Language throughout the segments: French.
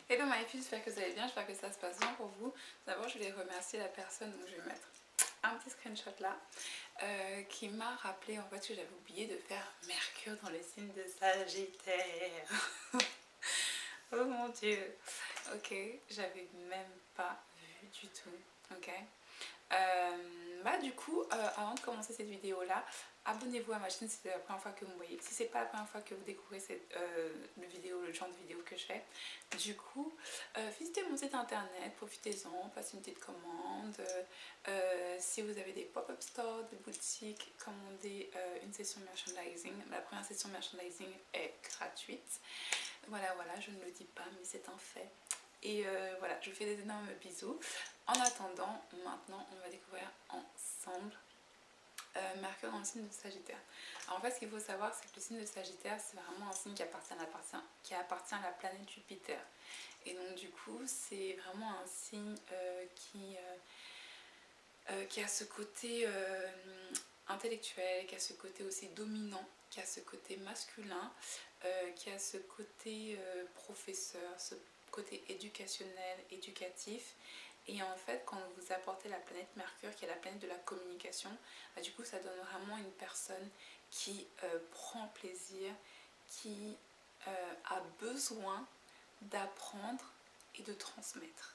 Hello my filles, j'espère que vous allez bien, j'espère que ça se passe bien pour vous. D'abord je vais remercier la personne, donc je vais mettre un petit screenshot là, qui m'a rappelé en fait que j'avais oublié de faire Mercure dans le signe de Sagittaire. Oh mon dieu. Ok, j'avais même pas vu du tout. Ok. Du coup, avant de commencer cette vidéo là, abonnez-vous à ma chaîne si c'est la première fois que vous me voyez. Si c'est pas la première fois que vous découvrez le genre de vidéo que je fais, du coup, visitez mon site internet, profitez-en, passez une petite commande. Si vous avez des pop-up stores, des boutiques, commandez une session merchandising. La première session merchandising est gratuite. Voilà, je ne le dis pas, mais c'est un fait. Et voilà, je vous fais des énormes bisous. En attendant, maintenant, on va découvrir ensemble Mercure dans le signe de Sagittaire. Alors en fait, ce qu'il faut savoir, c'est que le signe de Sagittaire, c'est vraiment un signe qui appartient à la planète Jupiter. Et donc du coup, c'est vraiment un signe qui a ce côté intellectuel, qui a ce côté aussi dominant, qui a ce côté masculin, qui a ce côté professeur, ce côté éducationnel, éducatif. Et en fait, quand vous apportez la planète Mercure, qui est la planète de la communication, du coup, ça donne vraiment une personne qui prend plaisir, qui a besoin d'apprendre et de transmettre.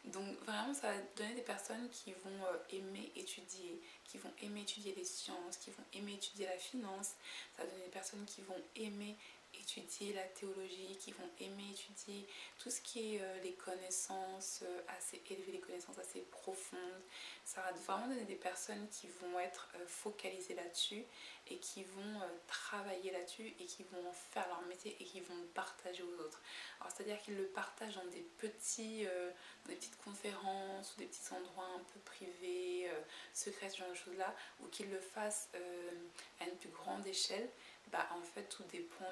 Donc vraiment, ça va donner des personnes qui vont aimer étudier, qui vont aimer étudier les sciences, qui vont aimer étudier la finance. Ça va donner des personnes qui vont aimer étudier la théologie, qui vont aimer étudier tout ce qui est les connaissances assez élevées, les connaissances assez profondes. Ça va vraiment donner des personnes qui vont être focalisées là-dessus et qui vont travailler là-dessus et qui vont faire leur métier et qui vont le partager aux autres. Alors c'est-à-dire qu'ils le partagent dans des petites conférences ou des petits endroits un peu privés, secrets, ce genre de choses-là, ou qu'ils le fassent à une plus grande échelle. En fait, tout dépend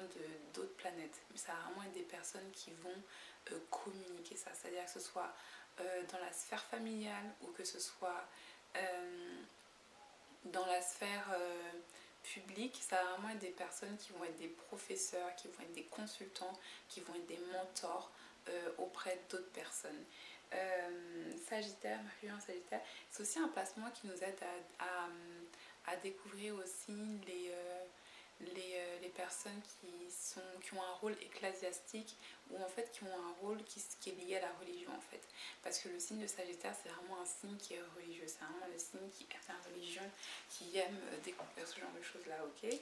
d'autres planètes. Mais ça va vraiment être des personnes qui vont communiquer ça. C'est-à-dire que ce soit dans la sphère familiale ou que ce soit dans la sphère publique, ça va vraiment être des personnes qui vont être des professeurs, qui vont être des consultants, qui vont être des mentors auprès d'autres personnes. Sagittaire, Mercure en Sagittaire, c'est aussi un placement qui nous aide à découvrir aussi les personnes qui ont un rôle ecclésiastique ou en fait qui ont un rôle qui est lié à la religion en fait. Parce que le signe de Sagittaire, c'est vraiment un signe qui est religieux, c'est vraiment le signe qui aime la religion, qui aime découvrir ce genre de choses-là, ok.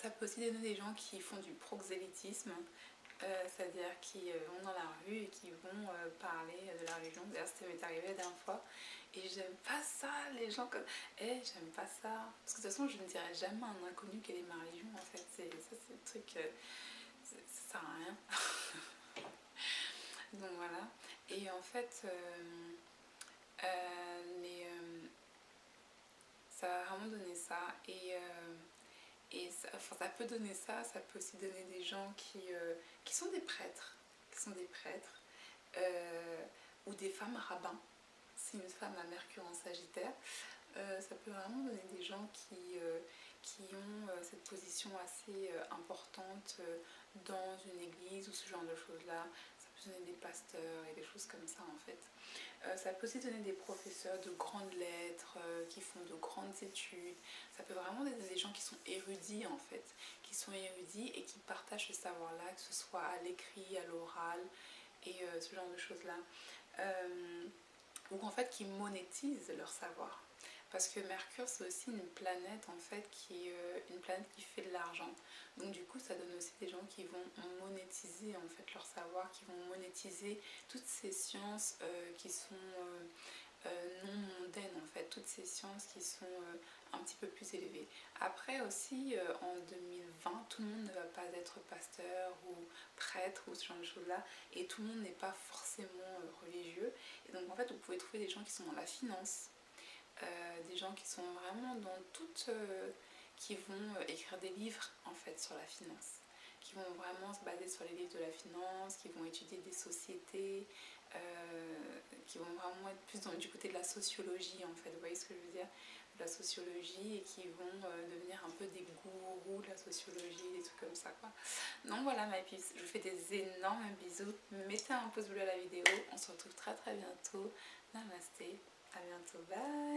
Ça peut aussi donner des gens qui font du proxélytisme, c'est-à-dire qui vont dans la rue et qui vont parler de la religion. D'ailleurs, ça m'est arrivé la dernière fois. Et j'aime pas ça, les gens comme j'aime pas ça. Parce que de toute façon, je ne dirais jamais à un inconnu quelle est ma religion en fait. C'est le truc, ça sert à rien. Donc voilà. Et en fait, ça va vraiment donner ça. Et ça peut donner ça, ça peut aussi donner des gens qui sont des prêtres, ou des femmes rabbins. C'est une femme à Mercure en Sagittaire. Ça peut vraiment donner des gens qui ont cette position assez importante dans une église ou ce genre de choses-là. Ça peut donner des pasteurs et des choses comme ça en fait. Ça peut aussi donner des professeurs de grandes lettres qui font de grandes études. Ça peut vraiment donner des gens qui sont érudits en fait, qui sont érudits et qui partagent ce savoir-là, que ce soit à l'écrit, à l'oral et ce genre de choses-là. Ou en fait qui monétisent leur savoir. Parce que Mercure, c'est aussi une planète en fait qui est une planète qui fait de l'argent. Donc du coup, ça donne aussi des gens qui vont monétiser en fait leur savoir, qui vont monétiser toutes ces sciences qui sont non mondaines en fait, toutes ces sciences qui sont un petit peu plus élevées. Après aussi, en 2020, tout le monde ne va pas être pasteur ou prêtre ou ce genre de choses-là, et tout le monde n'est pas forcément religieux. Et donc en fait, vous pouvez trouver des gens qui sont dans la finance, des gens qui sont vraiment dans toutes, qui vont écrire des livres en fait sur la finance, qui vont vraiment se baser sur les livres de la finance, qui vont étudier des sociétés, qui vont vraiment être plus du côté de la sociologie en fait, vous voyez ce que je veux dire. la sociologie et qui vont devenir un peu des gourous de la sociologie, des trucs comme ça quoi. Donc voilà ma puce, je vous fais des énormes bisous, mettez un pouce bleu à la vidéo, on se retrouve très bientôt. Namasté, à bientôt, bye.